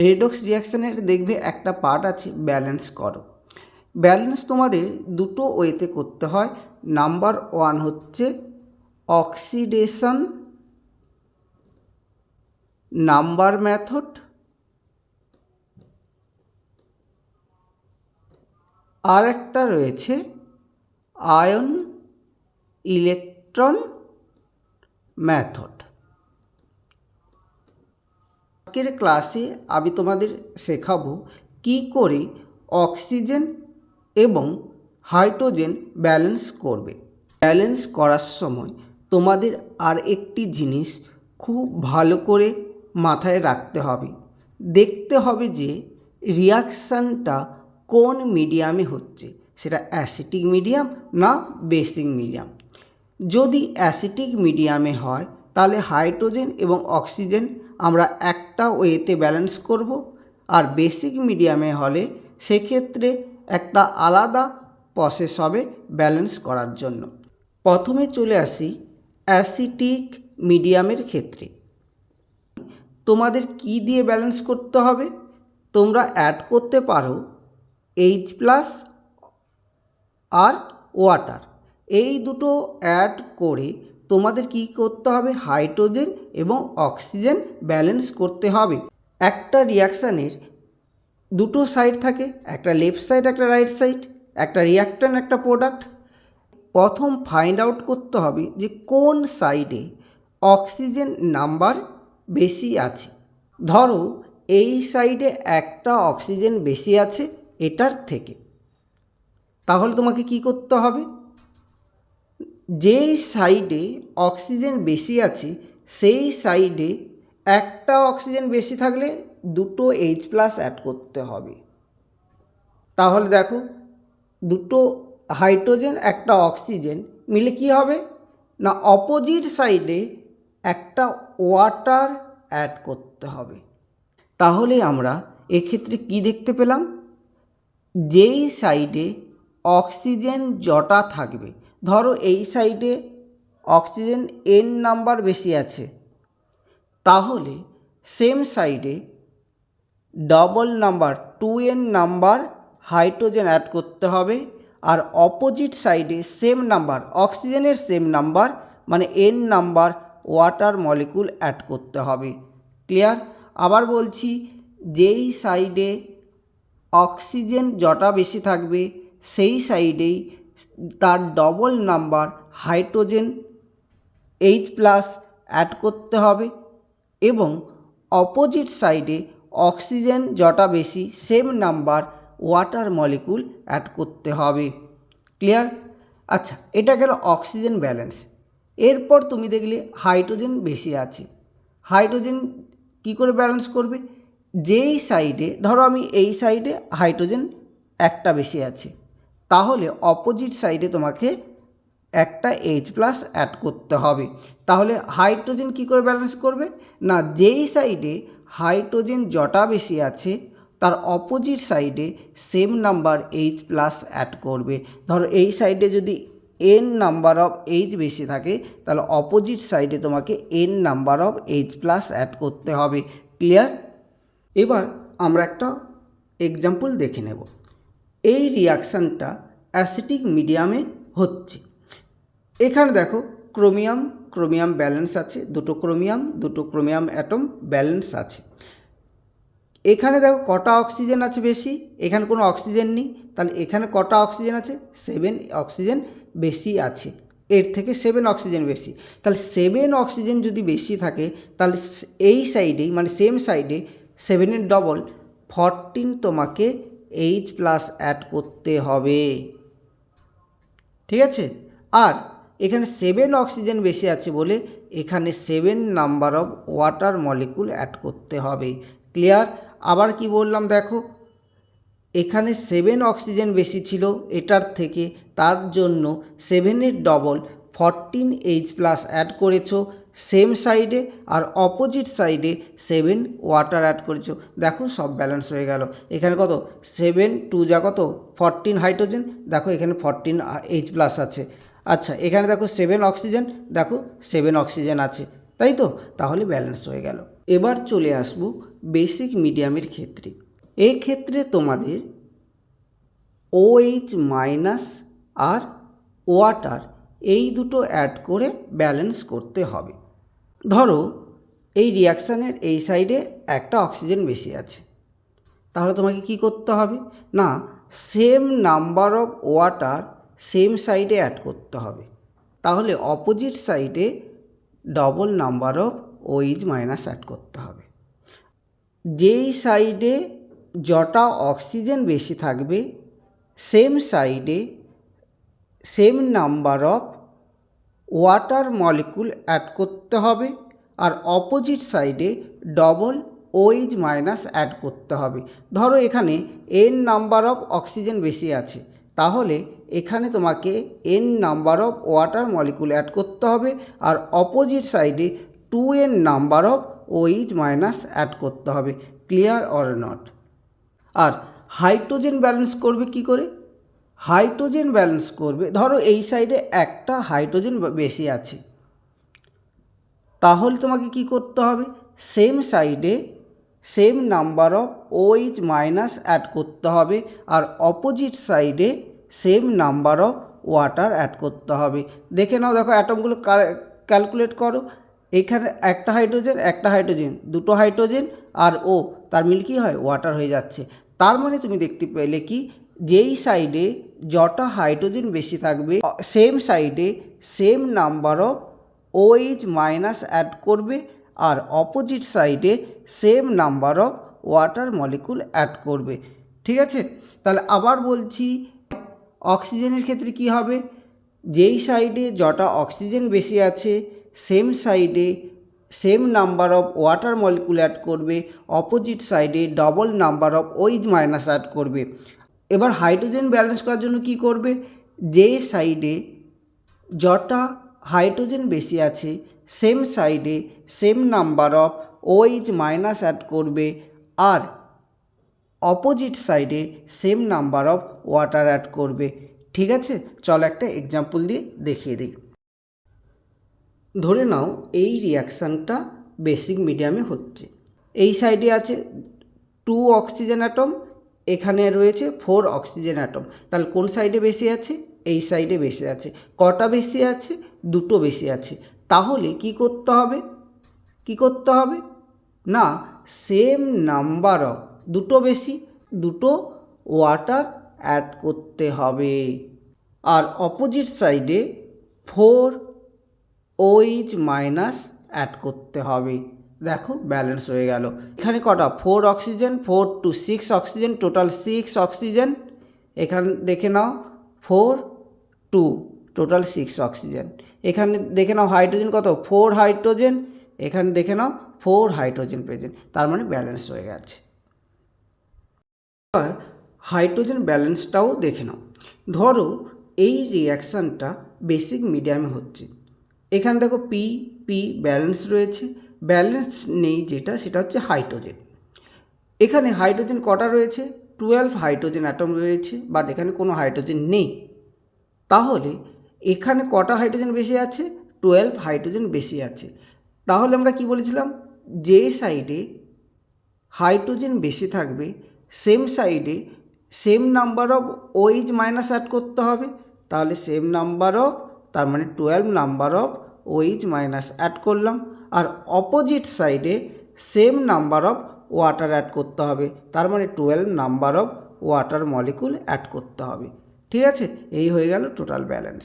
Redox রিয়াকশানের দেখবে একটা part আছে ব্যালেন্স করো। ব্যালেন্স তোমাদের দুটো ওয়েতে করতে হয়। নাম্বার ওয়ান হচ্ছে অক্সিডেশন নাম্বার মেথড, আর একটা রয়েছে আয়ন ইলেকট্রন মেথড। আজকের ক্লাসে আমি তোমাদের শেখাবো কি করে অক্সিজেন এবং হাইড্রোজেন ব্যালেন্স করবে। ব্যালেন্স করার সময় তোমাদের আর একটি জিনিস খুব ভালো করে মাথায় রাখতে হবে, দেখতে হবে যে রিয়াকশানটা কোন মিডিয়ামে হচ্ছে, সেটা অ্যাসিটিক মিডিয়াম না বেসিক মিডিয়াম। যদি অ্যাসিটিক মিডিয়ামে হয় তাহলে হাইড্রোজেন এবং অক্সিজেন আমরা একটা ওয়েতে ব্যালেন্স করব, আর বেসিক মিডিয়ামে হলে সেক্ষেত্রে একটা আলাদা প্রসেস হবে ব্যালেন্স করার জন্য। প্রথমে চলে আসি অ্যাসিটিক মিডিয়ামের ক্ষেত্রে। তোমাদের কি দিয়ে ব্যালেন্স করতে হবে? তোমরা অ্যাড করতে পারো H+ আর ওয়াটার, এই দুটো অ্যাড করে তোমাদের কি করতে হবে? হাইড্রোজেন এবং অক্সিজেন ব্যালেন্স করতে হবে। একটা রিয়াকশানের দুটো সাইড থাকে, একটা লেফট সাইড একটা রাইট সাইড, একটা রিয়াক্ট্যান্ট একটা প্রোডাক্ট। প্রথম ফাইন্ড আউট করতে হবে যে কোন সাইডে অক্সিজেন নাম্বার বেশি আছে। ধরো এই সাইডে একটা অক্সিজেন বেশি আছে এটার থেকে, তাহলে তোমাকে কি করতে হবে? যেই সাইডে অক্সিজেন বেশি আছে সেই সাইডে একটা অক্সিজেন বেশি থাকলে দুটো H+ অ্যাড করতে হবে। তাহলে দেখো দুটো হাইড্রোজেন একটা অক্সিজেন মিলে কি হবে না অপোজিট সাইডে একটা ওয়াটার অ্যাড করতে হবে। তাহলে আমরা এক্ষেত্রে কি দেখতে পেলাম? যেই সাইডে অক্সিজেন জটা থাকবে, ধরো এই সাইডে অক্সিজেন N নাম্বার বেশি আছে, তাহলে সেম সাইডে double number 2N number hydrogen add করতে হবে, আর অপোজিট সাইডে সেম নাম্বার অক্সিজেনের সেম নাম্বার মানে N number water molecule add করতে হবে। ক্লিয়ার? আবার বলছি, যেই সাইডে অক্সিজেন জটা বেশি থাকবে সেই সাইডেই তার double number hydrogen H+ add করতে হবে, এবং অপোজিট সাইডে অক্সিজেন জটা বেশি same number water molecule add করতে হবে। ক্লিয়ার? আচ্ছা, এটা গেল অক্সিজেন ব্যালেন্স। এরপর তুমি দেখলে হাইড্রোজেন বেশি আছে, হাইড্রোজেন কি করে ব্যালেন্স করবে? যেই সাইডে ধরো আমি এই সাইডে হাইড্রোজেন একটা বেশি আছে, তাহলে অপোজিট সাইডে তোমাকে একটা H+ অ্যাড করতে হবে। তাহলে হাইড্রোজেন কি করে ব্যালেন্স করবে না যেই সাইডে হাইড্রোজেন জটা বেশি আছে তার অপোজিট সাইডে সেম নাম্বার H+ অ্যাড করবে। ধরো এই সাইডে যদি N নাম্বার অফ H বেশি থাকে তাহলে অপোজিট সাইডে তোমাকে N number of H+ add করতে হবে। ক্লিয়ার? এবার আমরা একটা এক্সাম্পল দেখে নেব। এই রিয়াকশানটা অ্যাসিটিক মিডিয়ামে হচ্ছে। এখানে দেখো ক্রোমিয়াম ব্যালেন্স আছে, দুটো ক্রোমিয়াম অ্যাটম ব্যালেন্স আছে। এখানে দেখো কটা অক্সিজেন আছে বেশি, এখানে কোনো অক্সিজেন নেই, তাহলে এখানে কটা অক্সিজেন আছে? 7 অক্সিজেন বেশি আছে, এর থেকে 7 অক্সিজেন বেশি। তাহলে 7 অক্সিজেন যদি বেশি থাকে তাহলে এই সাইডেই মানে সেম সাইডে 7-এর ডবল 14 তোমাকে H+ অ্যাড করতে হবে। ঠিক আছে? আর এখানে 7 অক্সিজেন বেশি আছে বলে এখানে 7 number of water molecule add করতে হবে। ক্লিয়ার? আবার কি বললাম দেখো, এখানে 7 অক্সিজেন বেশি ছিল এটার থেকে, তার জন্য 7-এর ডবল 14 H+ অ্যাড করেছো সেম সাইডে, আর অপোজিট সাইডে 7 ওয়াটার অ্যাড করেছো। দেখো সব ব্যালেন্স হয়ে গেল। এখানে কত 7 2 যা কত 14 হাইড্রোজেন, দেখো এখানে 14 H+ আছে। আচ্ছা, এখানে দেখো 7 অক্সিজেন, দেখো 7 অক্সিজেন আছে। তাই তো? তাহলে ব্যালেন্স হয়ে গেল। এবার চলে আসবো বেসিক মিডিয়ামের ক্ষেত্রে। এই ক্ষেত্রে তোমাদের OH মাইনাস আর ওয়াটার এই দুটো অ্যাড করে ব্যালেন্স করতে হবে। ধরো এই রিয়াকশানের এই সাইডে একটা অক্সিজেন বেশি আছে, তাহলে তোমাকে কি করতে হবে না, সেম নাম্বার অফ ওয়াটার সেম সাইডে অ্যাড করতে হবে। তাহলে অপোজিট সাইডে double number of OH minus add করতে হবে। যেই সাইডে যটা অক্সিজেন বেশি থাকবে সেম সাইডে same number of water molecule add করতে হবে, আর অপোজিট সাইডে ডবল OH মাইনাস অ্যাড করতে হবে। ধরো এখানে n নাম্বার অফ অক্সিজেন বেশি আছে, তাহলে এখানে তোমাকে n number of water molecule add করতে হবে, আর অপোজিট সাইডে 2n number of OH minus add করতে হবে। Clear or not? আর হাইড্রোজেন ব্যালেন্স করবে কি করে? হাইড্রোজেন ব্যালেন্স করবে, ধরো এই সাইডে একটা হাইড্রোজেন বেশি আছে, তাহলে তোমাকে কি করতে হবে, সেম সাইডে same number of OH minus add করতে হবে, আর অপোজিট সাইডে same number of water add করতে হবে। দেখে নাও, দেখো অ্যাটমগুলো ক্যালকুলেট করো। এখানে একটা হাইড্রোজেন, দুটো হাইড্রোজেন আর ও, তার মিল কি হয়, ওয়াটার হয়ে যাচ্ছে। তার মানে তুমি দেখতে পেলে কি, যেই সাইডে যটা হাইড্রোজেন বেশি থাকবে সেম সাইডে same number of OH minus add করবে, আর অপোজিট সাইডে same number of water molecule add করবে। ঠিক আছে? তাহলে আবার বলছি, অক্সিজেনের ক্ষেত্রে কি হবে, যেই সাইডে যটা অক্সিজেন বেশি আছে সেম সাইডে same number of water molecule add করবে, অপোজিট সাইডে double number of OH minus add করবে। এবার হাইড্রোজেন ব্যালেন্স করার জন্য কি করবে, যে সাইডে যটা হাইড্রোজেন বেশি আছে সেম সাইডে same number of OH minus add করবে, আর অপোজিট সাইডে same number of water add করবে। ঠিক আছে? চলো একটা এক্সাম্পল দিয়ে দেখিয়ে দিই। ধরে নাও এই রিয়াকশানটা বেসিক মিডিয়ামে হচ্ছে। এই সাইডে আছে 2 অক্সিজেন অ্যাটম, এখানে রয়েছে 4 অক্সিজেন অ্যাটম। তাহলে কোন সাইডে বেশি আছে, এই সাইডে বেশি আছে। কটা বেশি আছে, দুটো বেশি আছে। তাহলে কি করতে হবে না, সেম নাম্বার অফ, দুটো বেশি, দুটো ওয়াটার অ্যাড করতে হবে, আর অপোজিট সাইডে 4 OH মাইনাস অ্যাড করতে হবে। দেখো ব্যালেন্স হয়ে গেল। এখানে কটা, 4 oxygen, 4 to 6 oxygen, total 6 oxygen. এখানে দেখে নাও 4 2 টোটাল 6 অক্সিজেন। এখানে দেখে নাও হাইড্রোজেন কত, 4 হাইড্রোজেন। এখানে দেখে নাও 4 হাইড্রোজেন প্রেজেন্ট, তার মানে ব্যালেন্স হয়ে গেছে। এবার হাইড্রোজেন ব্যালেন্সটাও দেখে নাও। ধরো এই রিয়াকশানটা বেসিক মিডিয়ামে হচ্ছে। এখানে দেখো পি ব্যালেন্স রয়েছে, ব্যালেন্স নেই যেটা, সেটা হচ্ছে হাইড্রোজেন। এখানে হাইড্রোজেন কটা রয়েছে, 12 হাইড্রোজেন অ্যাটম রয়েছে, বাট এখানে কোনো হাইড্রোজেন নেই। তাহলে এখানে কটা হাইড্রোজেন বেশি আছে, 12 হাইড্রোজেন বেশি আছে। তাহলে আমরা কি বলেছিলাম, যে সাইডে হাইড্রোজেন বেশি থাকবে সেম সাইডে same number of OH minus add করতে হবে। তাহলে সেম নাম্বার অফ, তার মানে 12 number of OH minus add করলাম, আর অপোজিট সাইডে same number of water add করতে হবে, তার মানে 12 number of water molecule add করতে হবে। ঠিক আছে? এই হয়ে গেল টোটাল ব্যালেন্স।